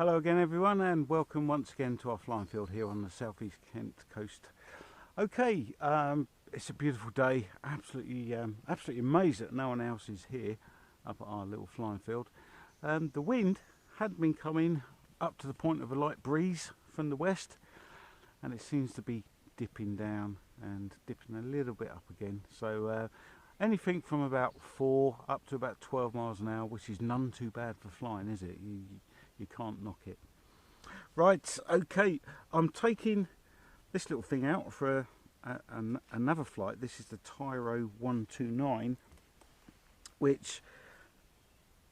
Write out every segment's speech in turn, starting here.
Hello again everyone, and welcome once again to our flying field here on the southeast Kent coast. Okay, it's a beautiful day. Absolutely amazed that no one else is here up at our little flying field. The wind had been coming up to the point of a light breeze from the west, and it seems to be dipping down and dipping a little bit up again. So anything from about 4 up to about 12 miles an hour, which is none too bad for flying, is it? You can't knock it. Right, okay, I'm taking this little thing out for another flight. This is the Tyro129, which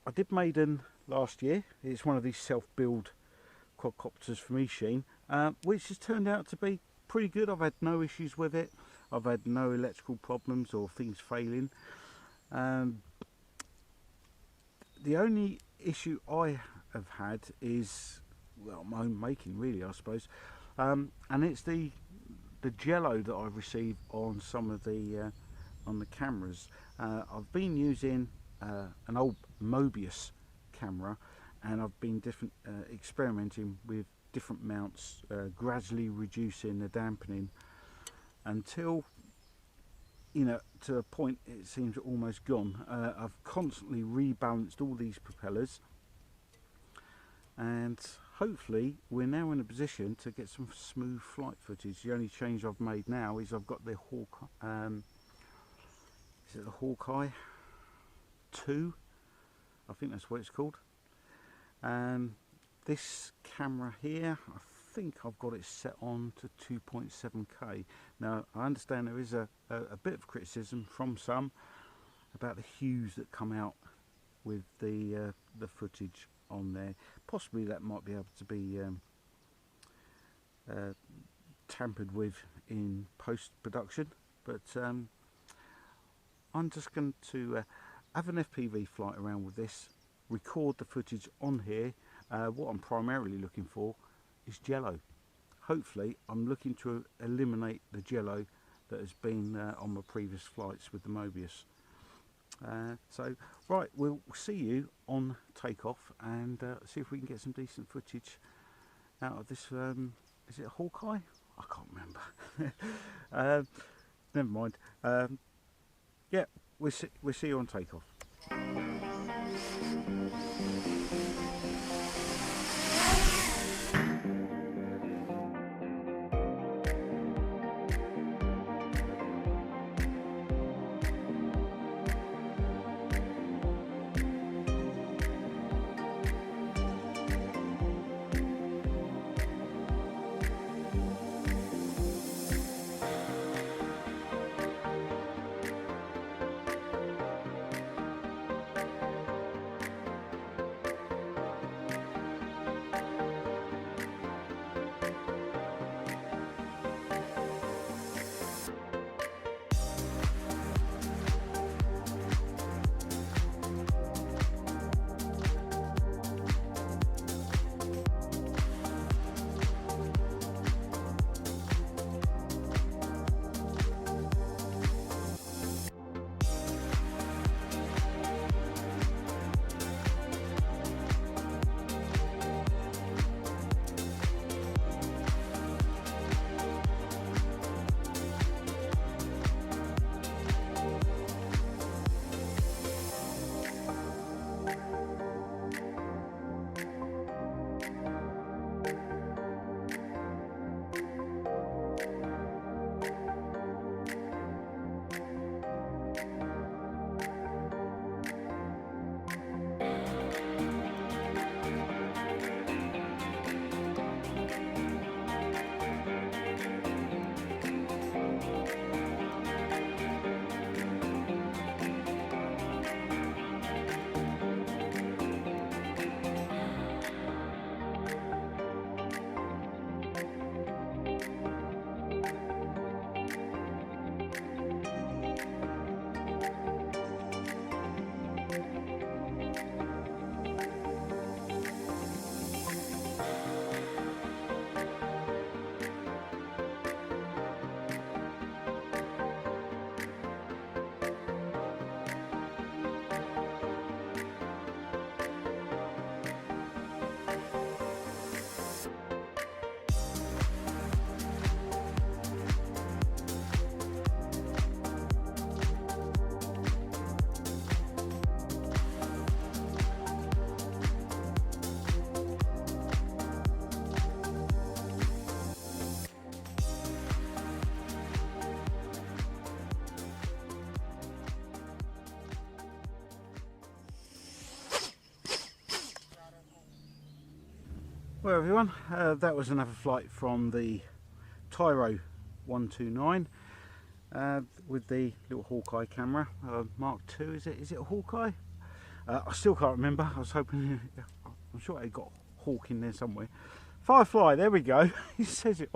I did maiden last year. It's one of these self-build quadcopters from Eachine, which has turned out to be pretty good. I've had no issues with it. I've had no electrical problems or things failing. The only issue I have had is, well, my own making really, I suppose, and it's the jello that I've received on some of the on the cameras. I've been using an old Mobius camera, and I've been experimenting with different mounts, gradually reducing the dampening until, you know, to a point it seems almost gone. I've constantly rebalanced all these propellers, and hopefully we're now in a position to get some smooth flight footage. The only change I've made now is I've got the is it the Hawkeye 2? I think that's what it's called. This camera here, I think I've got it set on to 2.7K. Now I understand there is a bit of criticism from some about the hues that come out with the footage on there. Possibly that might be able to be tampered with in post-production, but I'm just going to have an FPV flight around with this, record the footage on here. What I'm primarily looking for is jello. Hopefully I'm looking to eliminate the jello that has been on my previous flights with the Mobius. So right, we'll see you on takeoff and see if we can get some decent footage out of this. Is it a Hawkeye? I can't remember. Never mind. Yeah, we'll see you on takeoff. Well everyone, that was another flight from the Tyro129 with the little Hawkeye camera, Mark II, is it a Hawkeye? I still can't remember. I was hoping, I'm sure they got Hawk in there somewhere. Firefly, there we go. It says it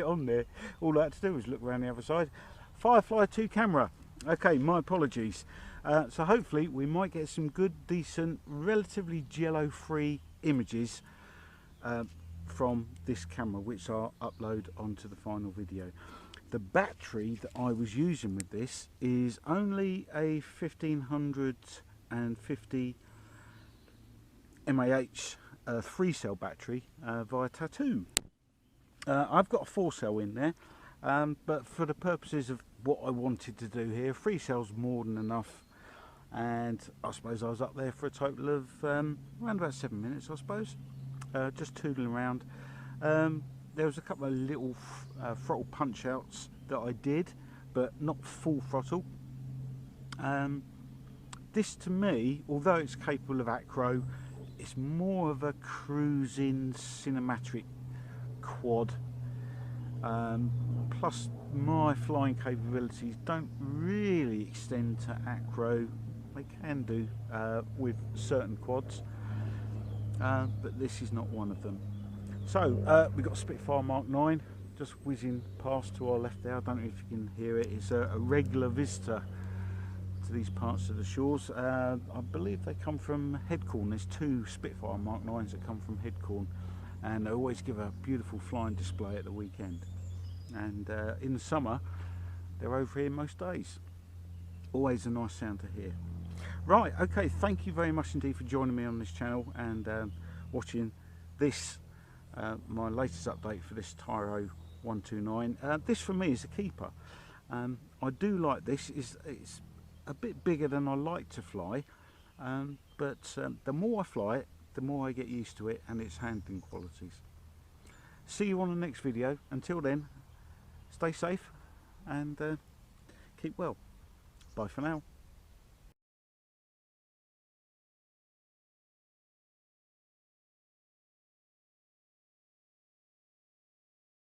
on there. All I had to do was look around the other side. Firefly 2 camera. Okay, my apologies. So hopefully we might get some good, decent, relatively jello free images from this camera, which I'll upload onto the final video. The battery that I was using with this is only a 1550 mAh 3-cell battery via tattoo. I've got a 4-cell in there, but for the purposes of what I wanted to do here, 3 cells more than enough. And I suppose I was up there for a total of around about 7 minutes, I suppose, just tootling around. There was a couple of little throttle punch outs that I did, but not full throttle. This to me, although it's capable of acro, it's more of a cruising cinematic quad. Plus my flying capabilities don't really extend to acro. They can do with certain quads, but this is not one of them. So we've got a Spitfire Mark 9 just whizzing past to our left there. I don't know if you can hear it. It's a regular visitor to these parts of the shores. I believe they come from Headcorn. There's 2 Spitfire Mark 9s that come from Headcorn, and they always give a beautiful flying display at the weekend. And in the summer they're over here most days. Always a nice sound to hear. Right, okay, thank you very much indeed for joining me on this channel and watching this my latest update for this Tyro129. This for me is a keeper. I do like this. It's a bit bigger than I like to fly, but the more I fly it, the more I get used to it and its handling qualities. See you on the next video. Until then, stay safe and keep well. Bye for now.